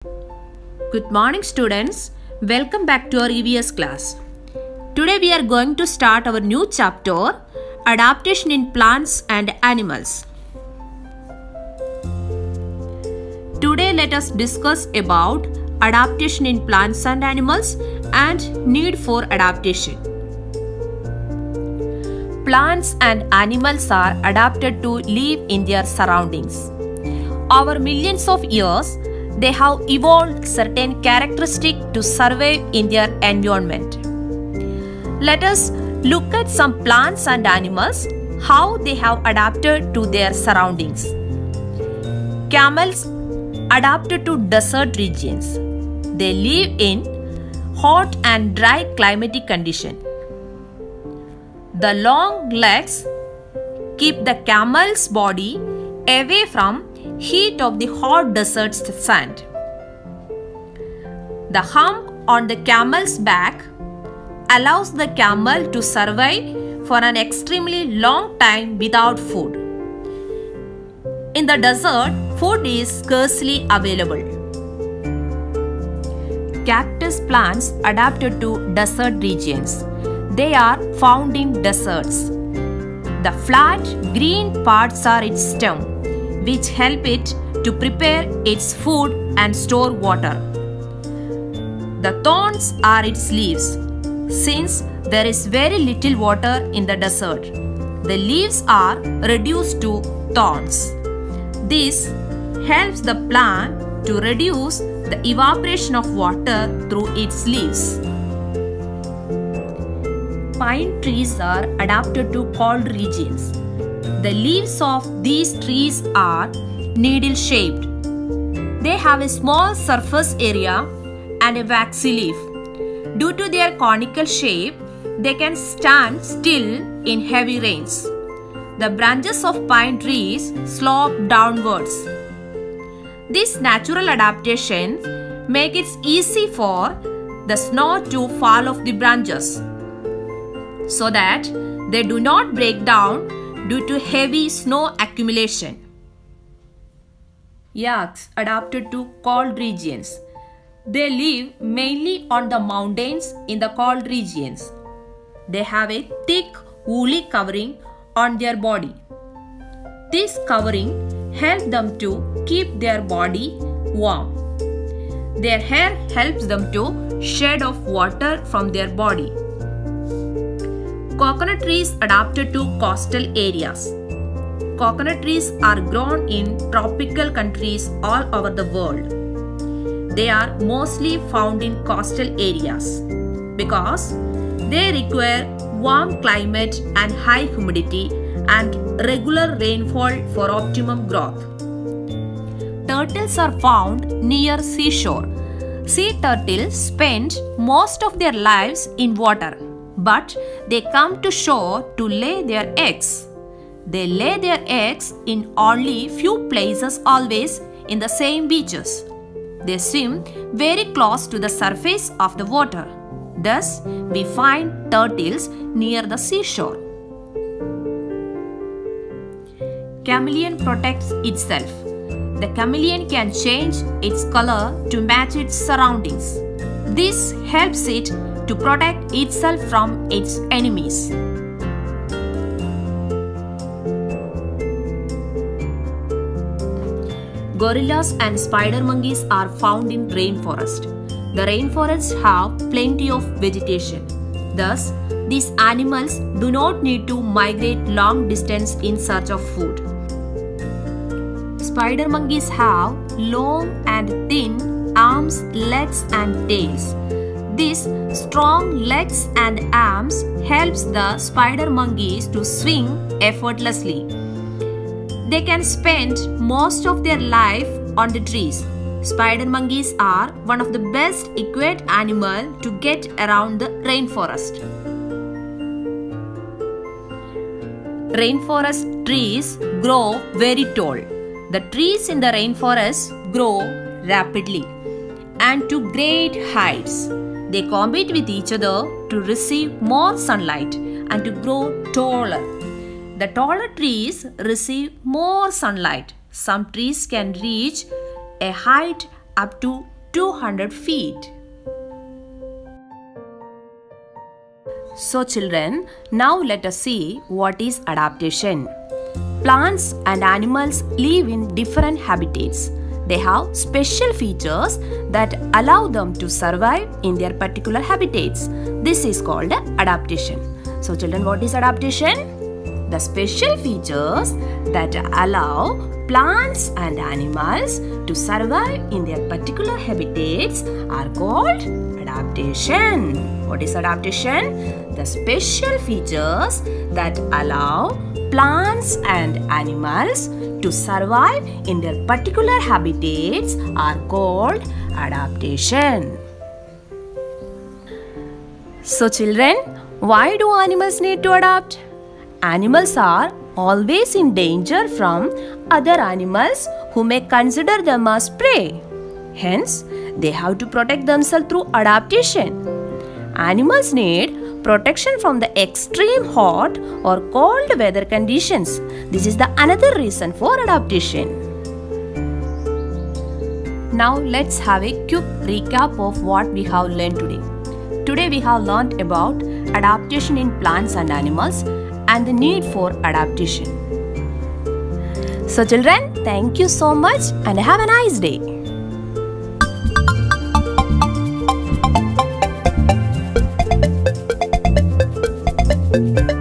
Good morning students, welcome back to our EVS class. Today we are going to start our new chapter, Adaptation in Plants and Animals. Today let us discuss about adaptation in plants and animals and need for adaptation. Plants and animals are adapted to live in their surroundings. Over millions of years, they have evolved certain characteristics to survive in their environment. Let us look at some plants and animals, how they have adapted to their surroundings. Camels adapted to desert regions. They live in hot and dry climatic conditions. The long legs keep the camel's body away from heat of the hot desert sand. The hump on the camel's back allows the camel to survive for an extremely long time without food. In the desert, food is scarcely available. Cactus plants adapted to desert regions. They are found in deserts. The flat green parts are its stem, which help it to prepare its food and store water. The thorns are its leaves. Since there is very little water in the desert, the leaves are reduced to thorns. This helps the plant to reduce the evaporation of water through its leaves. Pine trees are adapted to cold regions. The leaves of these trees are needle-shaped. They have a small surface area and a waxy leaf. Due to their conical shape, they can stand still in heavy rains. The branches of pine trees slope downwards. This natural adaptation makes it easy for the snow to fall off the branches, so that they do not break down due to heavy snow accumulation. Yaks adapted to cold regions. They live mainly on the mountains in the cold regions. They have a thick woolly covering on their body. This covering helps them to keep their body warm. Their hair helps them to shed off water from their body. Coconut trees adapted to coastal areas. Coconut trees are grown in tropical countries all over the world. They are mostly found in coastal areas because they require warm climate and high humidity and regular rainfall for optimum growth. Turtles are found near seashore. Sea turtles spend most of their lives in water, but they come to shore to lay their eggs. They lay their eggs in only few places, always in the same beaches. They swim very close to the surface of the water. Thus, we find turtles near the seashore. Chameleon protects itself. The chameleon can change its color to match its surroundings. This helps it to protect itself from its enemies. Gorillas and spider monkeys are found in rainforest. The rainforests have plenty of vegetation. Thus, these animals do not need to migrate long distance in search of food. Spider monkeys have long and thin arms, legs and tails. These strong legs and arms helps the spider monkeys to swing effortlessly. They can spend most of their life on the trees. Spider monkeys are one of the best equipped animals to get around the rainforest. Rainforest trees grow very tall. The trees in the rainforest grow rapidly and to great heights. They compete with each other to receive more sunlight and to grow taller. The taller trees receive more sunlight. Some trees can reach a height up to 200 feet. So children, now let us see what is adaptation. Plants and animals live in different habitats. They have special features that allow them to survive in their particular habitats. This is called adaptation. So children, what is adaptation? The special features that allow plants and animals to survive in their particular habitats are called adaptation. What is adaptation? The special features that allow plants and animals to survive in their particular habitats are called adaptation. So children, why do animals need to adapt? Animals are always in danger from other animals who may consider them as prey. Hence, they have to protect themselves through adaptation. Animals need protection from the extreme hot or cold weather conditions. This is the another reason for adaptation. Now let's have a quick recap of what we have learned today. Today we have learned about adaptation in plants and animals and the need for adaptation. So children, thank you so much and have a nice day. Thank you.